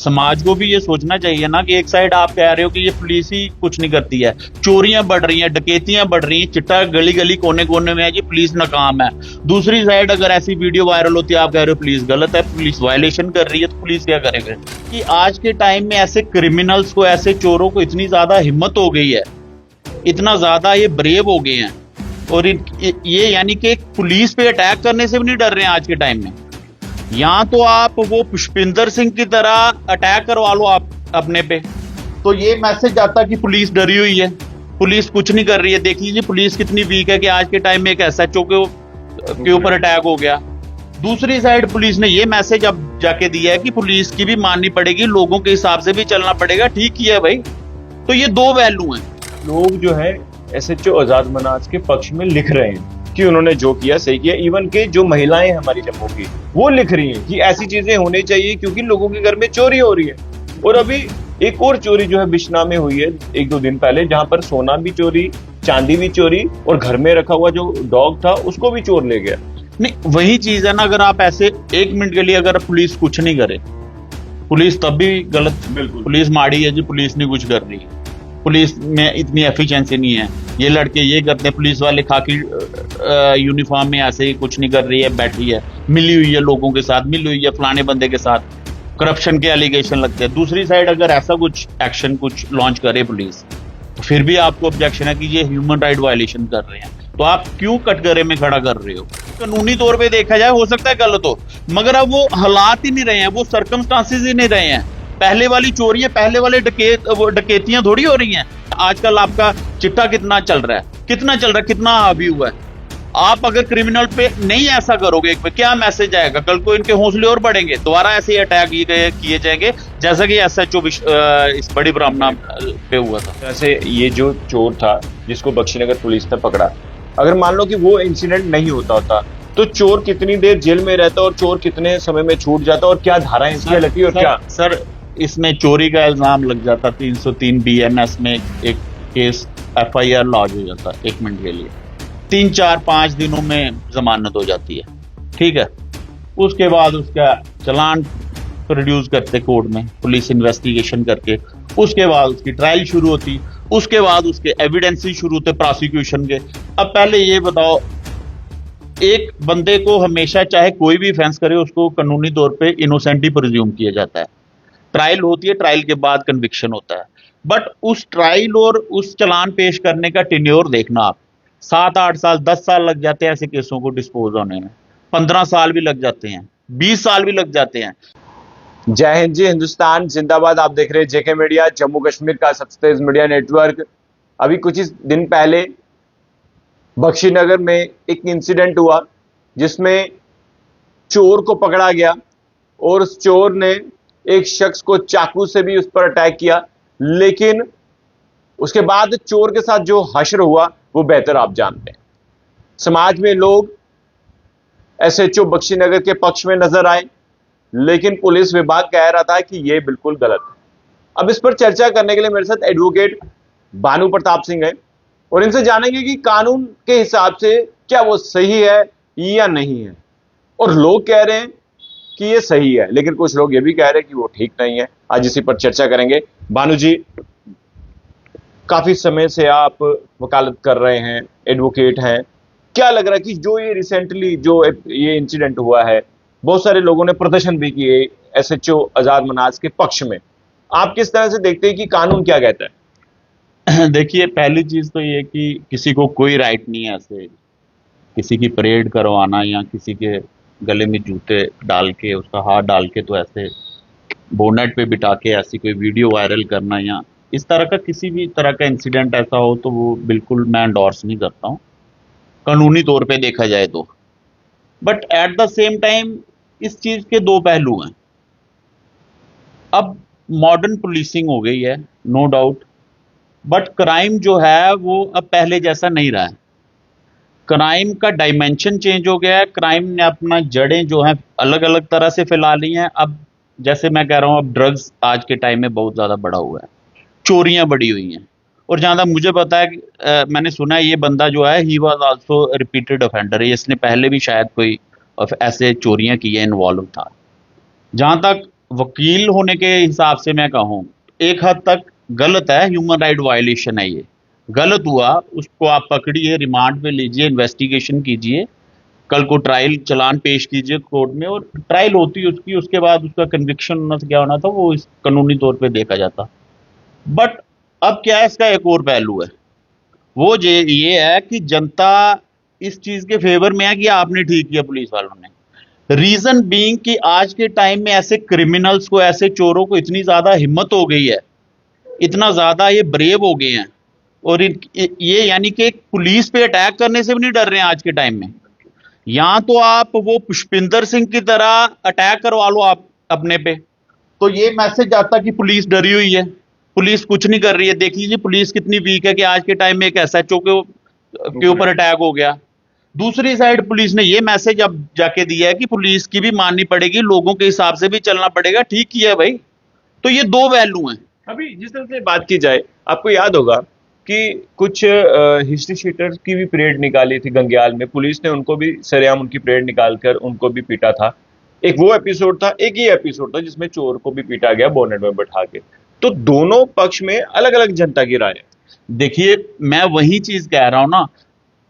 समाज को भी ये सोचना चाहिए ना कि एक साइड आप कह रहे हो कि ये पुलिस ही कुछ नहीं करती है, चोरियां बढ़ रही हैं, डकैतियां बढ़ रही हैं, चिट्टा गली गली कोने कोने में है, ये पुलिस नाकाम है। दूसरी साइड अगर ऐसी वीडियो वायरल होती है, आप कह रहे हो पुलिस गलत है, पुलिस वायलेशन कर रही है, तो पुलिस क्या करेंगे? कि आज के टाइम में ऐसे क्रिमिनल्स को, ऐसे चोरों को इतनी ज्यादा हिम्मत हो गई है, इतना ज्यादा ये ब्रेव हो गए हैं, और ये यानी कि पुलिस पे अटैक करने से भी नहीं डर रहे हैं आज के टाइम में। यहाँ तो आप वो पुष्पिंदर सिंह की तरह अटैक करवा लो आप अपने पे, तो ये मैसेज आता कि पुलिस डरी हुई है, पुलिस कुछ नहीं कर रही है। देख लीजिए पुलिस कितनी वीक है कि आज के टाइम में एक एसएचओ के ऊपर अटैक हो गया। दूसरी साइड पुलिस ने ये मैसेज अब जाके दिया है कि पुलिस की भी माननी पड़ेगी, लोगों के हिसाब से भी चलना पड़ेगा। ठीक ही है भाई, तो ये दो पहलू हैं। लोग जो है एसएचओ आजाद मनाज के पक्ष में लिख रहे हैं कि उन्होंने जो किया सही किया। इवन के जो महिलाएं हमारी जम्मू की, वो लिख रही हैं कि ऐसी चीजें होनी चाहिए क्योंकि लोगों के घर में चोरी हो रही है। और अभी एक और चोरी जो है बिश्ना में हुई है 1-2 दिन पहले, जहां पर सोना भी चोरी, चांदी भी चोरी, और घर में रखा हुआ जो डॉग था उसको भी चोर ले गया। नहीं, वही चीज है ना, अगर आप ऐसे 1 मिनट के लिए अगर पुलिस कुछ नहीं करे, पुलिस तब भी गलत, पुलिस माड़ी है जी, पुलिस नहीं कुछ कर रही है, पुलिस में इतनी एफिशिएंसी नहीं है, ये लड़के ये करते हैं, पुलिस वाले खाकी यूनिफॉर्म में ऐसे ही कुछ नहीं कर रही है, बैठी है, मिली हुई है लोगों के साथ, मिली हुई है फलाने बंदे के साथ, करप्शन के एलिगेशन लगते हैं। दूसरी साइड अगर ऐसा कुछ एक्शन कुछ लॉन्च करे पुलिस, तो फिर भी आपको ऑब्जेक्शन है कि ये ह्यूमन राइट वायलेशन कर रहे हैं, तो आप क्यों कटघरे में खड़ा कर रहे हो? कानूनी तौर पे देखा जाए हो सकता है गलत हो, मगर अब वो हालात ही नहीं रहे हैं, वो सर्कमस्टांसेस ही नहीं रहे हैं। पहले वाली चोरियां, पहले वाले डकैतियां थोड़ी हो रही हैं। आजकल आपका चिट्टा कितना चल रहा है, कितना हावी हुआ है। आप अगर क्रिमिनल पे नहीं ऐसा करोगे, एक पे क्या मैसेज आएगा? कल को इनके हौसले और बढ़ेंगे, दोबारा ऐसे ही अटैक किए जाएंगे जैसा कि एसएचओ इस बड़ी ब्राह्मणा पे हुआ था। जैसे ये जो चोर था जिसको बख्शीनगर पुलिस ने पकड़ा, अगर मान लो कि वो इंसिडेंट नहीं होता तो चोर कितनी देर जेल में रहता और चोर कितने समय में छूट जाता, और क्या धाराएं इसमें लगती, और क्या सर इसमें चोरी का इल्जाम लग जाता, 303 बीएनएस में एक केस एफआईआर लॉन्च हो जाता 1 मिनट के लिए, 3-4-5 दिनों में जमानत हो जाती है, ठीक है। उसके बाद उसका चालान प्रोड्यूस करते कोर्ट में, पुलिस इन्वेस्टिगेशन करके, उसके बाद उसकी ट्रायल शुरू होती, उसके बाद उसके एविडेंस शुरू होते प्रोसिक्यूशन के। अब पहले ये बताओ, एक बंदे को हमेशा चाहे कोई भी ऑफेंस करे उसको कानूनी तौर पे इनोसेंट ही प्रिज्यूम किया जाता है, ट्रायल होती है, ट्रायल के बाद कन्विक्शन होता है, बट उस ट्रायल और उस चालान पेश करने का टेन्योर देखना आप, 7-8 साल 10 साल लग जाते हैं ऐसे केसों को डिस्पोज होने में, 15 साल भी लग जाते हैं, 20 साल भी लग जाते हैं। जय हिंद जी, हिंदुस्तान जिंदाबाद। आप देख रहे हैं जेके मीडिया, जम्मू कश्मीर का सबसे तेज मीडिया नेटवर्क। अभी कुछ ही दिन पहले बख्शीनगर में एक इंसिडेंट हुआ जिसमें चोर को पकड़ा गया और उस चोर ने एक शख्स को चाकू से भी उस पर अटैक किया, लेकिन उसके बाद चोर के साथ जो हश्र हुआ वो बेहतर आप जानते हैं। समाज में लोग एसएचओ बख्शीनगर के पक्ष में नजर आए, लेकिन पुलिस विभाग कह रहा था कि यह बिल्कुल गलत है। अब इस पर चर्चा करने के लिए मेरे साथ एडवोकेट भानु प्रताप सिंह है, और इनसे जानेंगे कि कानून के हिसाब से क्या वो सही है या नहीं है। और लोग कह रहे हैं कि ये सही है, लेकिन कुछ लोग ये भी कह रहे हैं कि वो ठीक नहीं है। आज इसी पर चर्चा करेंगे। भानु जी, काफी समय से आप वकालत कर रहे हैं, एडवोकेट हैं, क्या लग रहा है कि जो ये रिसेंटली जो ये इंसिडेंट हुआ है, बहुत सारे लोगों ने प्रदर्शन भी किए एसएचओ आजाद मनाज के पक्ष में, आप किस तरह से देखते हैं कि कानून क्या कहता है? देखिए, पहली चीज तो ये कि किसी को कोई राइट नहीं है ऐसे किसी की परेड करवाना, या किसी के गले में जूते डाल के, उसका हाथ डाल के, तो ऐसे बोनेट पे बिठा के ऐसी कोई वीडियो वायरल करना, या इस तरह का किसी भी तरह का इंसिडेंट ऐसा हो, तो वो बिल्कुल मैं एंडोर्स नहीं करता हूँ कानूनी तौर पे देखा जाए तो। But at the same time इस चीज के दो पहलू हैं। अब मॉडर्न पुलिसिंग हो गई है, नो डाउट, बट क्राइम जो है वो अब पहले जैसा नहीं रहा है। क्राइम का डायमेंशन चेंज हो गया है, क्राइम ने अपना जड़ें जो हैं अलग अलग तरह से फैला ली हैं। अब जैसे मैं कह रहा हूँ, अब ड्रग्स आज के टाइम में बहुत ज़्यादा बढ़ा हुआ है, चोरियां बढ़ी हुई हैं, और जहाँ तक मुझे पता है, मैंने सुना है ये बंदा जो है he was also repeated offender है, इसने पहले भी शायद कोई ऐसे चोरियां की है, इन्वॉल्व था। जहाँ तक वकील होने के हिसाब से मैं कहूँ एक हद तक गलत है, ह्यूमन राइट वायलेशन है ये। गलत हुआ, उसको आप पकड़िए, रिमांड पे लीजिए, इन्वेस्टिगेशन कीजिए, कल को ट्रायल चालान पेश कीजिए कोर्ट में, और ट्रायल होती उसकी, उसके बाद उसका कन्विक्शन होना था क्या होना था वो इस कानूनी तौर पे देखा जाता। बट अब क्या है, इसका एक और पहलू है, वो ये है कि जनता इस चीज के फेवर में है कि आपने ठीक किया पुलिस वालों ने। रीजन बीइंग कि आज के टाइम में ऐसे क्रिमिनल्स को, ऐसे चोरों को इतनी ज्यादा हिम्मत हो गई है, इतना ज्यादा ये ब्रेव हो गए हैं, और ये यानी कि पुलिस पे अटैक करने से भी नहीं डर रहे हैं आज के टाइम में। यहां तो आप वो पुष्पिंदर सिंह की तरह अटैक करवा लो आप अपने पे, तो ये मैसेज आता कि पुलिस डरी हुई है, पुलिस कुछ नहीं कर रही है। देख लीजिए पुलिस कितनी वीक है कि आज के टाइम में एक एसएचओ के ऊपर अटैक हो गया। दूसरी साइड पुलिस ने ये मैसेज अब जाके दिया है कि पुलिस की भी माननी पड़ेगी, लोगों के हिसाब से भी चलना पड़ेगा। ठीक किया है भाई। तो ये दो पहलू हैं। अभी जिस तरह से बात की जाए, आपको याद होगा कि कुछ हिस्ट्री शीटर्स की भी परेड निकाली थी गंग्याल में, पुलिस ने उनको भी सरेआम उनकी परेड निकालकर उनको भी पीटा था। एक वो एपिसोड था, एक ये एपिसोड था जिसमें चोर को भी पीटा गया बोनेट में बैठा के। तो दोनों पक्ष में अलग अलग जनता की राय है। देखिए, मैं वही चीज कह रहा हूं ना,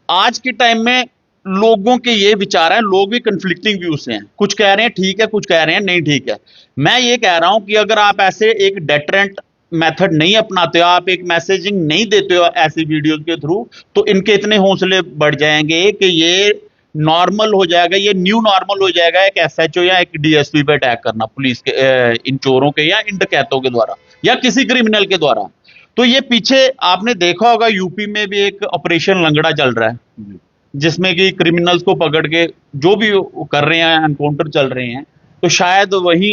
आज के टाइम में लोगों के ये विचार है, लोग भी कंफ्लिक्टिंग व्यू से हैं, कुछ कह रहे हैं ठीक है, कुछ कह रहे हैं नहीं ठीक है। मैं ये कह रहा हूं कि अगर आप ऐसे एक डेटरेंट मेथड नहीं अपनाते हो, आप एक मैसेजिंग नहीं देते हो ऐसी वीडियोस के थ्रू, तो इनके इतने हौसले बढ़ जाएंगे कि ये नॉर्मल हो जाएगा, ये न्यू नॉर्मल हो जाएगा एक एसएचओ या एक डीएसपी पे अटैक करना, पुलिस के इन चोरों के या इन डकैतों के द्वारा या किसी क्रिमिनल के द्वारा। तो ये पीछे आपने देखा होगा यूपी में भी एक ऑपरेशन लंगड़ा चल रहा है, जिसमें कि क्रिमिनल्स को पकड़ के जो भी कर रहे हैं, एनकाउंटर चल रहे हैं। तो शायद वही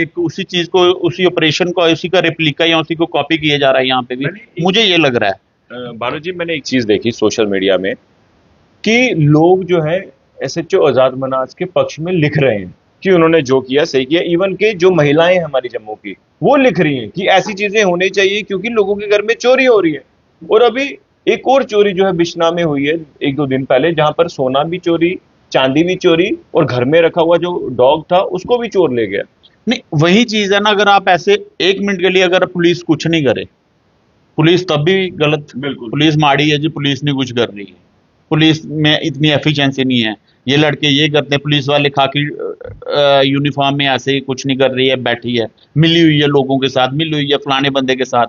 एक उसी चीज को, उसी ऑपरेशन को, उसी का रेप्लिका या उसी को कॉपी किया जा रहा है यहाँ पे भी, मुझे ये लग रहा है। बारू जी, मैंने एक चीज देखी सोशल मीडिया में कि लोग जो है एसएचओ आजाद मनाज के पक्ष में लिख रहे हैं कि उन्होंने जो किया सही किया। इवन के जो महिलाएं हैं हमारी जम्मू की, वो लिख रही हैं कि ऐसी चीजें होनी चाहिए क्योंकि लोगों के घर में चोरी हो रही है। और अभी एक और चोरी जो है बिश्ना में हुई है 1-2 दिन पहले, जहां पर सोना भी चोरी, चांदी भी चोरी, और घर में रखा हुआ जो डॉग था उसको भी चोर ले गया। नहीं, वही चीज है ना, अगर आप ऐसे 1 मिनट के लिए अगर पुलिस कुछ नहीं करे, पुलिस तब भी गलत, बिल्कुल। पुलिस माड़ी है जी, पुलिस नहीं कुछ कर रही है, पुलिस में इतनी एफिशिएंसी नहीं है, ये लड़के ये करते हैं, पुलिस वाले खाकी यूनिफॉर्म में ऐसे ही कुछ नहीं कर रही है, बैठी है, मिली हुई है लोगों के साथ, मिली हुई है फलाने बंदे के साथ,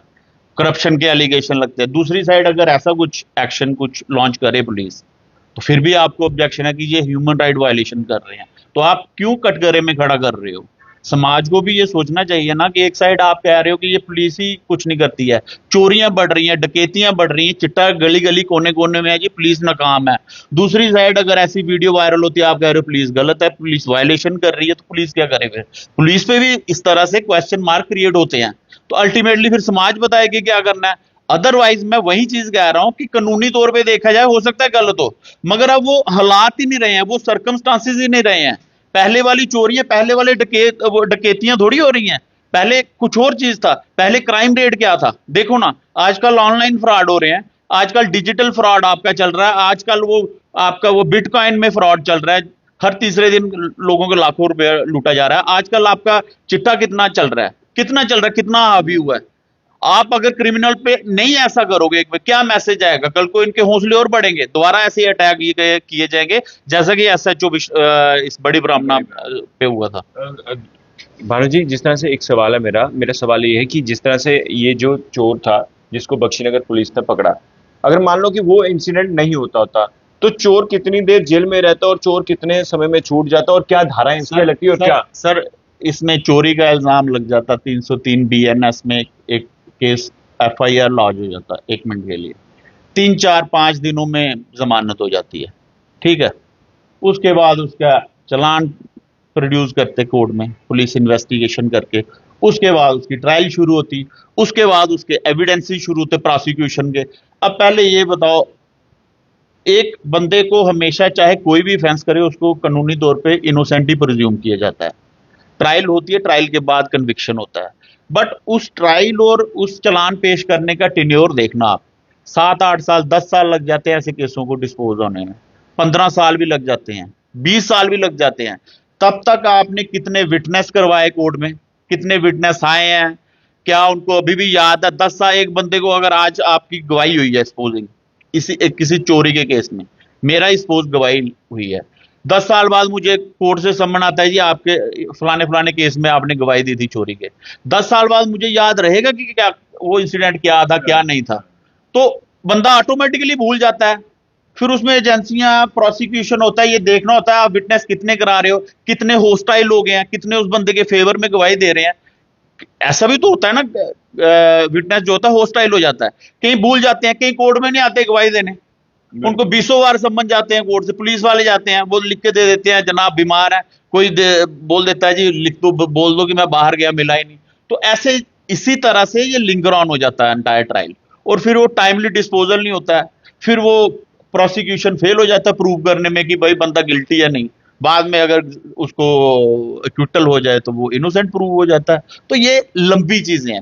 करप्शन के एलिगेशन लगते हैं। दूसरी साइड अगर ऐसा कुछ एक्शन कुछ लॉन्च करे पुलिस, तो फिर भी आपको ऑब्जेक्शन है कि ये ह्यूमन राइट वायलेशन कर रहे हैं, तो आप क्यों कटघरे में खड़ा कर रहे हो? समाज को भी ये सोचना चाहिए ना कि एक साइड आप कह रहे हो कि ये पुलिस ही कुछ नहीं करती है, चोरियां बढ़ रही हैं, डकैतियां बढ़ रही हैं, चिट्टा गली गली कोने कोने में है जी, पुलिस नाकाम है। दूसरी साइड अगर ऐसी वीडियो वायरल होती है, आप कह रहे हो पुलिस गलत है, पुलिस वायलेशन कर रही है, तो पुलिस क्या करे फिर? पुलिस पे भी इस तरह से क्वेश्चन मार्क क्रिएट होते हैं, तो अल्टीमेटली फिर समाज बताएगी क्या करना है। अदरवाइज मैं वही चीज कह रहा हूं कि कानूनी तौर पे देखा जाए हो सकता है गलत हो, मगर अब वो हालात ही नहीं रहे हैं, वो सर्कमस्टांसेस ही नहीं रहे हैं। पहले वाली चोरियां, पहले वाले डकैतियां थोड़ी हो रही हैं। पहले कुछ और चीज था, पहले क्राइम रेट क्या था देखो ना, आजकल ऑनलाइन फ्रॉड हो रहे हैं, आजकल डिजिटल फ्रॉड आपका चल रहा है, आजकल वो आपका वो बिटकॉइन में फ्रॉड चल रहा है, हर तीसरे दिन लोगों को लाखों रुपए लूटा जा रहा है। आजकल आपका चिट्टा कितना चल रहा है, कितना चल रहा है, कितना हावी हुआ है। आप अगर क्रिमिनल पे नहीं ऐसा करोगे, एक क्या मैसेज आएगा? कल को इनके हौसले और बढ़ेंगे, दोबारा ऐसे अटैक किए जाएंगे जैसा कि एसएचओ इस बड़ी ब्राह्मणा पे हुआ था। भानु जी, जिस तरह से एक सवाल है मेरा सवाल ये है कि जिस तरह से ये जो चोर था जिसको बख्शीनगर पुलिस ने पकड़ा, अगर मान लो कि वो इंसिडेंट नहीं होता तो चोर कितनी देर जेल में रहता और चोर कितने समय में छूट जाता, और क्या धाराएं इसमें लगती है? और क्या सर इसमें चोरी का इल्जाम लग जाता, 303 बीएनएस में एक केस एफआईआर लॉन्च हो जाता 1 मिनट के लिए, 3-4-5 दिनों में जमानत हो जाती है, ठीक है। उसके बाद उसका चालान प्रोड्यूस करते कोर्ट में, पुलिस इन्वेस्टिगेशन करके, उसके बाद उसकी ट्रायल शुरू होती, उसके बाद उसके एविडेंसेस शुरू होते प्रोसिक्यूशन के। अब पहले ये बताओ, एक बंदे को हमेशा चाहे कोई भी ऑफेंस करे उसको कानूनी तौर पे इनोसेंट ही प्रिज्यूम किया जाता है, ट्रायल होती है, ट्रायल के बाद कन्विक्शन होता है। बट उस ट्रायल और उस चालान पेश करने का टेन्योर देखना आप, 7-8 साल 10 साल लग जाते हैं ऐसे केसों को डिस्पोज होने में, 15 साल भी लग जाते हैं, 20 साल भी लग जाते हैं। तब तक आपने कितने विटनेस करवाए कोर्ट में, कितने विटनेस आए हैं, क्या उनको अभी भी याद है? 10 साल एक बंदे को अगर आज आपकी गवाही हुई है सपोजिंग किसी चोरी के केस में, मेरा ही सपोज गवाही हुई है, 10 साल बाद मुझे कोर्ट से सम्मन आता है जी आपके फलाने फलाने केस में आपने गवाही दी थी चोरी के, 10 साल बाद मुझे याद रहेगा कि क्या वो इंसिडेंट क्या था क्या नहीं था? तो बंदा ऑटोमेटिकली भूल जाता है। फिर उसमें एजेंसियां प्रोसिक्यूशन होता है, ये देखना होता है आप विटनेस कितने करा रहे हो, कितने होस्टाइल हो गए हैं, कितने उस बंदे के फेवर में गवाही दे रहे हैं। ऐसा भी तो होता है ना, विटनेस जो होता है होस्टाइल हो जाता है, कहीं भूल जाते हैं, कहीं कोर्ट में नहीं आते गवाही देने, उनको 20 बार सम्मन जाते हैं कोर्ट से, पुलिस वाले जाते हैं, वो लिख के दे देते हैं जनाब बीमार है, कोई बोल देता है जी लिख दो, बोल दो कि मैं बाहर गया मिला ही नहीं। तो ऐसे इसी तरह से ये लिंगर ऑन हो जाता है एंटायर ट्रायल, और फिर वो टाइमली डिस्पोजल नहीं होता है, फिर वो प्रोसिक्यूशन फेल हो जाता है प्रूव करने में कि भाई बंदा गिल्टी है नहीं, बाद में अगर उसको एक्विटल हो जाए तो वो इनोसेंट प्रूव हो जाता है। तो ये लंबी चीजें हैं,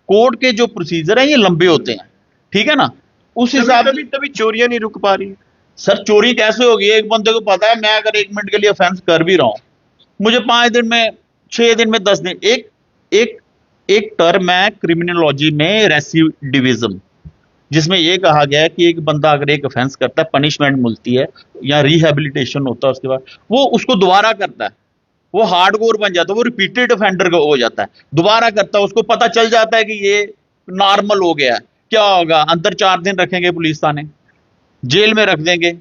कोर्ट के जो प्रोसीजर हैं ये लंबे होते हैं, ठीक है ना? उस हिसाब तभी तभी चोरियां नहीं रुक पा रही। सर चोरी कैसे होगी? एक बंदे को पता है मैं अगर 1 मिनट के लिए ऑफेंस कर भी रहा हूं, मुझे 5 दिन में, 6 दिन में, 10 दिन, एक एक एक टर्म है क्रिमिनोलॉजी में रेसिडिविज्म, जिसमें यह कहा गया है कि एक बंदा अगर एक ऑफेंस करता है, पनिशमेंट मिलती है या रिहेबिलिटेशन होता है, उसके बाद वो उसको दोबारा करता है, वो हार्डकोर बन जाता है, वो रिपीटेड ऑफेंडर हो जाता है, दोबारा करता है, उसको पता चल जाता है कि ये नॉर्मल हो गया है। क्या होगा? अंदर 4 दिन रखेंगे पुलिस थाने, जेल में रख देंगे,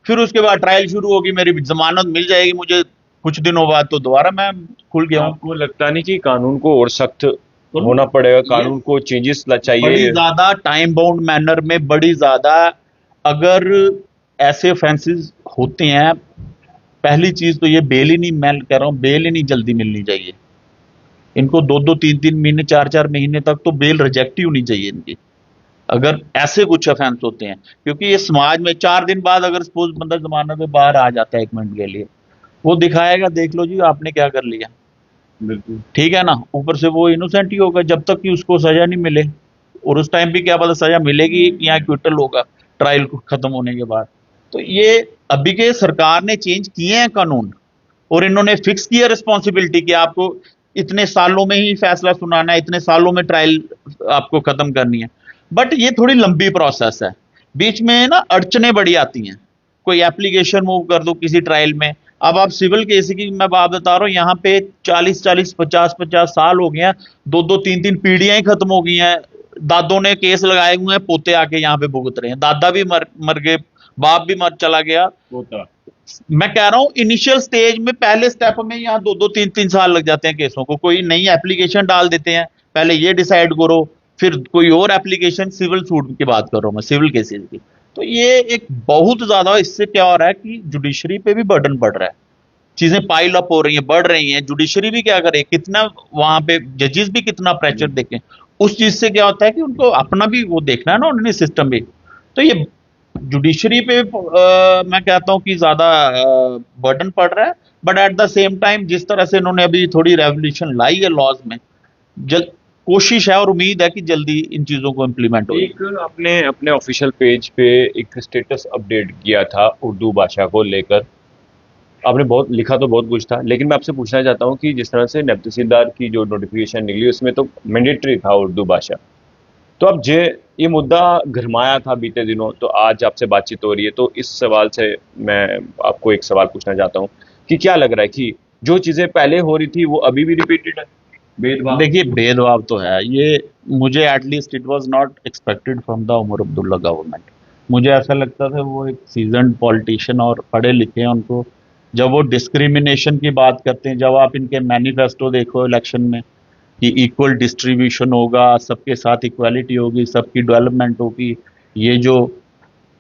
फिर उसके बाद ट्रायल शुरू होगी, मेरी जमानत मिल जाएगी मुझे कुछ दिनों बाद, तो दोबारा मैं खुल गया हूँ। आपको लगता नहीं कि कानून को और सख्त होना पड़ेगा, कानून को चेंजेस बड़ी चाहिए? ज्यादा टाइम बाउंड मैनर में, बड़ी ज्यादा, अगर ऐसे ऑफेंसेस होते हैं, पहली चीज तो ये बेल ही नहीं, मैं कह रहा हूं बेल ही नहीं जल्दी मिलनी चाहिए इनको, 2-2 3-3 महीने, 4-4 महीने तक तो बेल रिजेक्ट ही होनी चाहिए इनकी, अगर ऐसे कुछ ऑफेंस होते हैं। क्योंकि ये समाज में 4 दिन बाद अगर सपोज बंदा जमानत में बाहर आ जाता है 1 मिनट के लिए, वो दिखाएगा देख लो जी आपने क्या कर लिया, बिल्कुल ठीक है ना? ऊपर से वो इनोसेंट ही होगा जब तक कि उसको सजा नहीं मिले, और उस टाइम भी क्या पता सजा मिलेगी या एक्विटल होगा ट्रायल खत्म होने के बाद। तो ये अभी के सरकार ने चेंज किए हैं कानून, और इन्होंने फिक्स किया रिस्पॉन्सिबिलिटी कि आपको इतने सालों में ही फैसला सुनाना है, इतने सालों में ट्रायल आपको खत्म करनी है। बट ये थोड़ी लंबी प्रोसेस है, बीच में ना अड़चनें बड़ी आती हैं, कोई एप्लीकेशन मूव कर दो किसी ट्रायल में, अब आप सिविल केस की मैं बात बता रहा हूँ, यहाँ पे 40-40, 50-50 साल हो गए हैं, 2-2 3-3 पीढ़ियां ही खत्म हो गई हैं, दादों ने केस लगाए हुए हैं, पोते आके यहाँ पे भुगत रहे हैं, दादा भी मर गए, बाप भी मर चला गया। होता मैं कह रहा हूँ इनिशियल स्टेज में, पहले स्टेप में यहाँ 2-2 3-3 साल लग जाते हैं केसों को, कोई नई एप्लीकेशन डाल देते हैं, पहले ये डिसाइड करो, फिर कोई और एप्लीकेशन, सिविल सूट की बात कर रहा हूँ मैं, सिविल केसेस की। तो ये एक बहुत ज्यादा, इससे क्या हो रहा है कि जुडिशरी पे भी बर्डन बढ़ रहा है, चीजें पाइल अप हो रही हैं, बढ़ रही हैं, जुडिशरी भी क्या करे, कितना वहां पे जजेस भी कितना प्रेशर देखें, उस चीज से क्या होता है कि उनको अपना भी वो देखना है ना उन्होंने सिस्टम भी। तो ये जुडिशरी पे मैं कहता हूं कि ज्यादा बर्डन पड़ रहा है, but at the same time जिस तरह से इन्होंने अभी थोड़ी रेवोल्यूशन लाई है लॉज में, जल्द कोशिश है और उम्मीद है कि जल्दी इन चीजों को इम्प्लीमेंट हो। एक आपने अपने ऑफिशियल पेज पे एक स्टेटस अपडेट किया था उर्दू भाषा को लेकर, आपने बहुत लिखा तो बहुत कुछ था, लेकिन मैं आपसे पूछना चाहता हूँ कि जिस तरह से नैब तहसीलदार की जो नोटिफिकेशन निकली उसमें तो मैंडेटरी था उर्दू भाषा, तो अब ये मुद्दा गरमाया था बीते दिनों, तो आज आपसे बातचीत हो रही है, तो इस सवाल से मैं आपको एक सवाल पूछना चाहता हूँ कि क्या लग रहा है कि जो चीज़ें पहले हो रही थी वो अभी भी रिपीटेड है? भेदभाव, देखिए भेदभाव तो है, ये मुझे at least it was not expected from the Omar Abdullah government. मुझे ऐसा लगता था वो एक सीजन्ड पॉलिटिशियन और पढ़े लिखे हैं, उनको जब वो डिस्क्रिमिनेशन की बात करते हैं, जब आप इनके मैनिफेस्टो देखो इलेक्शन में कि इक्वल डिस्ट्रीब्यूशन होगा, सबके साथ इक्वालिटी होगी, सबकी डेवलपमेंट होगी, ये जो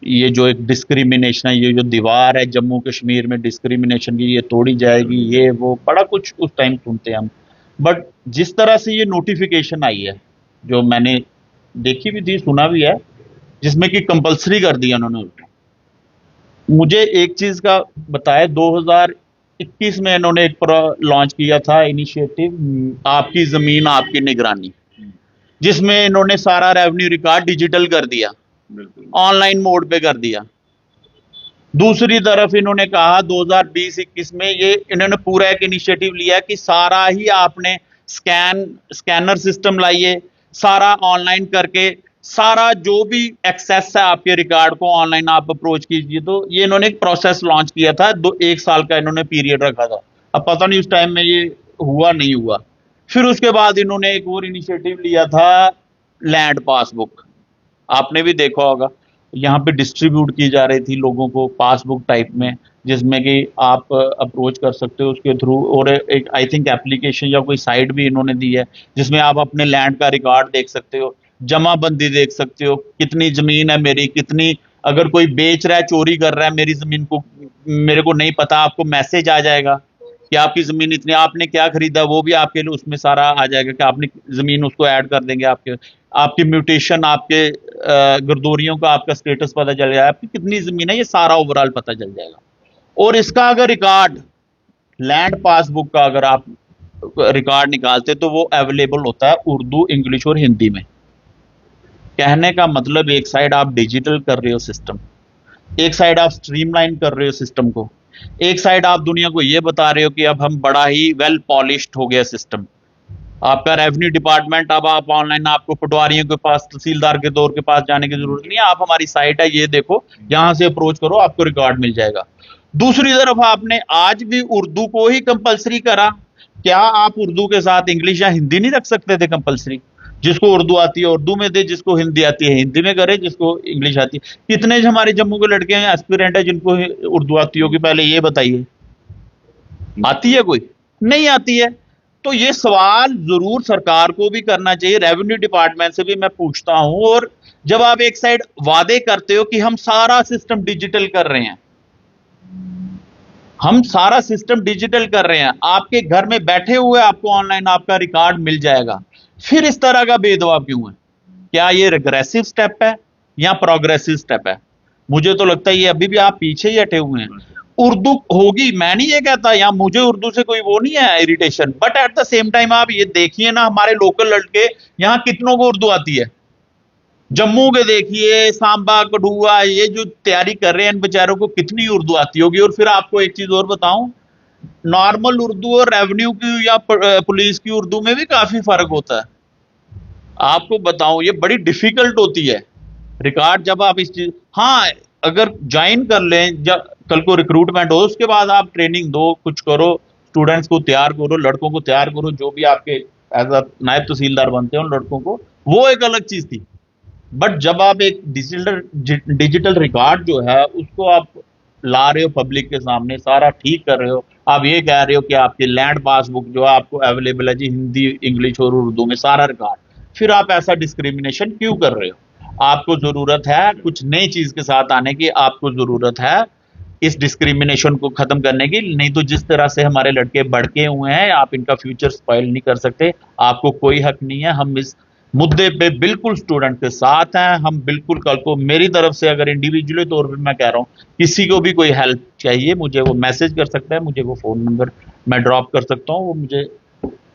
ये जो एक डिस्क्रिमिनेशन है, ये जो दीवार है जम्मू कश्मीर में डिस्क्रिमिनेशन की, ये तोड़ी जाएगी, ये वो बड़ा कुछ उस टाइम सुनते हैं हम। बट जिस तरह से ये नोटिफिकेशन आई है, जो मैंने देखी भी थी, सुना भी है, जिसमें कि कंपलसरी कर दिया उन्होंने उसको, मुझे एक चीज का बताया, 2021 में इन्होंने एक लॉन्च किया था इनिशिएटिव आपकी जमीन आपकी निगरानी, जिसमें इन्होंने सारा रेवेन्यू रिकॉर्ड डिजिटल कर दिया, ऑनलाइन मोड पे कर दिया। दूसरी तरफ इन्होंने कहा 2020-21 में ये इन्होंने पूरा एक इनिशिएटिव लिया कि सारा ही आपने स्कैनर सिस्टम लाइए, सारा ऑनलाइन करके सारा जो भी एक्सेस है आपके रिकॉर्ड को ऑनलाइन आप अप्रोच कीजिए। तो ये इन्होंने एक प्रोसेस लॉन्च किया था, 1 साल का इन्होंने पीरियड रखा था। अब पता नहीं उस टाइम में ये हुआ नहीं हुआ। फिर उसके बाद इन्होंने एक और इनिशिएटिव लिया था, लैंड पासबुक। आपने भी देखा होगा, यहाँ पे डिस्ट्रीब्यूट की जा रही थी लोगों को पासबुक टाइप में, जिसमें कि आप अप्रोच कर सकते हो उसके थ्रू। और एक आई थिंक एप्लीकेशन या कोई साइट भी इन्होंने दी है, जिसमें आप अपने लैंड का रिकॉर्ड देख सकते हो, जमाबंदी देख सकते हो, कितनी जमीन है मेरी, कितनी, अगर कोई बेच रहा है, चोरी कर रहा है मेरी जमीन को, मेरे को नहीं पता, आपको मैसेज आ जाएगा कि आपकी जमीन इतनी, आपने क्या खरीदा वो भी आपके लिए उसमें सारा आ जाएगा कि आपने जमीन, उसको ऐड कर देंगे आपकी म्यूटेशन, आपके गर्दोरियों का आपका स्टेटस पता चल जाएगा, आपकी कितनी जमीन है, ये सारा ओवरऑल पता चल जाएगा। और इसका अगर रिकॉर्ड, लैंड पासबुक का अगर आप रिकॉर्ड निकालते तो वो अवेलेबल होता है उर्दू, इंग्लिश और हिंदी में। कहने का मतलब, एक साइड आप डिजिटल कर रहे हो सिस्टम, एक साइड आप स्ट्रीमलाइन कर रहे हो सिस्टम को, एक साइड आप दुनिया को ये बता रहे हो कि अब हम बड़ा ही वेल पॉलिश्ड हो गया सिस्टम। आपका रेवेन्यू डिपार्टमेंट, अब आप ऑनलाइन, आपको पटवारियों के पास, तहसीलदार के दौर के पास जाने की जरूरत नहीं है, आप हमारी साइट है ये देखो, यहां से अप्रोच करो, आपको रिकॉर्ड मिल जाएगा। दूसरी तरफ आपने आज भी उर्दू को ही कंपलसरी करा। क्या आप उर्दू के साथ इंग्लिश या हिंदी नहीं रख सकते थे कंपलसरी? जिसको उर्दू आती है उर्दू में दे, जिसको हिंदी आती है हिंदी में करे, जिसको इंग्लिश आती है। कितने हमारे जम्मू के लड़के हैं, एस्पिरेंट है, जिनको उर्दू आती होगी, पहले ये बताइए, आती है कोई? नहीं आती है। तो ये सवाल जरूर सरकार को भी करना चाहिए, रेवेन्यू डिपार्टमेंट से भी मैं पूछता हूं। और जब आप एक साइड वादे करते हो कि हम सारा सिस्टम डिजिटल कर रहे हैं, हम सारा सिस्टम डिजिटल कर रहे हैं, आपके घर में बैठे हुए आपको ऑनलाइन आपका रिकॉर्ड मिल जाएगा, फिर इस तरह का भेदभाव क्यों है? क्या ये रिग्रेसिव स्टेप है या प्रोग्रेसिव स्टेप है? मुझे तो लगता है ये अभी भी आप पीछे ही हटे हुए हैं। उर्दू होगी, मैं नहीं ये कहता, या मुझे उर्दू से कोई वो नहीं है irritation, but at the same time आप ये देखिए ना, हमारे लोकल लड़के यहाँ कितनों को उर्दू आती है। जम्मू के देखिए, सांबा, कठुआ, ये जो तैयारी कर रहे हैं, इन बेचारों को कितनी उर्दू आती होगी। और फिर आपको एक चीज और बताऊं, नॉर्मल उर्दू और रेवेन्यू की या पुलिस की उर्दू में भी काफी फर्क होता है। आपको बताऊं, ये बड़ी डिफिकल्ट होती है रिकॉर्ड, जब आप इस चीज, हाँ, अगर ज्वाइन कर लें, जब कल को रिक्रूटमेंट हो, उसके बाद आप ट्रेनिंग दो, कुछ करो, स्टूडेंट्स को तैयार करो, लड़कों को तैयार करो, जो भी आपके एज अ नायब तहसीलदार बनते हैं उन लड़कों को, वो एक अलग चीज थी। बट जब आप एक डिजिटल रिकॉर्ड जो है उसको आप ला रहे हो पब्लिक के सामने, सारा ठीक कर रहे हो, आप ये कह रहे हो कि आपकी लैंड पासबुक जो है आपको अवेलेबल है जी हिंदी, इंग्लिश और उर्दू में सारा रिकॉर्ड, फिर आप ऐसा डिस्क्रिमिनेशन क्यों कर रहे हो? आपको जरूरत है कुछ नई चीज के साथ आने की, आपको जरूरत है इस डिस्क्रिमिनेशन को खत्म करने की। नहीं तो जिस तरह से हमारे लड़के भड़के हुए हैं, आप इनका फ्यूचर स्पॉइल नहीं कर सकते, आपको कोई हक नहीं है। हम इस मुद्दे पे बिल्कुल स्टूडेंट के साथ हैं। हम बिल्कुल, कल को मेरी तरफ से अगर इंडिविजुअली तौर पे मैं कह रहा हूँ, किसी को भी कोई हेल्प चाहिए, मुझे वो मैसेज कर सकता है, मुझे वो फोन नंबर मैं ड्रॉप कर सकता हूँ, वो मुझे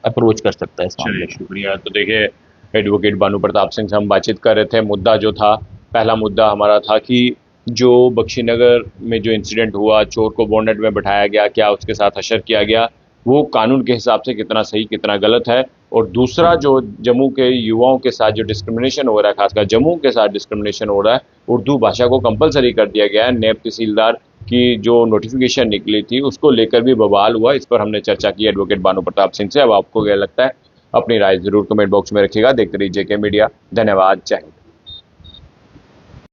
अप्रोच कर सकता है इस मामले में। शुक्रिया। तो देखिए, एडवोकेट बानू प्रताप सिंह से हम बातचीत कर रहे थे। मुद्दा जो था, पहला मुद्दा हमारा था कि जो बख्शीनगर में जो इंसिडेंट हुआ, चोर को बोनेट में बैठाया गया, क्या उसके साथ हशर किया गया, वो कानून के हिसाब से कितना सही कितना गलत है। और दूसरा, जो जम्मू के युवाओं के साथ जो डिस्क्रिमिनेशन हो रहा है, खासकर जम्मू के साथ डिस्क्रिमिनेशन हो रहा है, उर्दू भाषा को कंपलसरी कर दिया गया है। नायब तहसीलदार की जो नोटिफिकेशन निकली थी उसको लेकर भी बवाल हुआ। इस पर हमने चर्चा की एडवोकेट बानू प्रताप सिंह से। अब आपको क्या लगता है, अपनी राय जरूर कमेंट बॉक्स में रखिएगा। देखते रहिए जेके मीडिया। धन्यवाद। जय हिंद।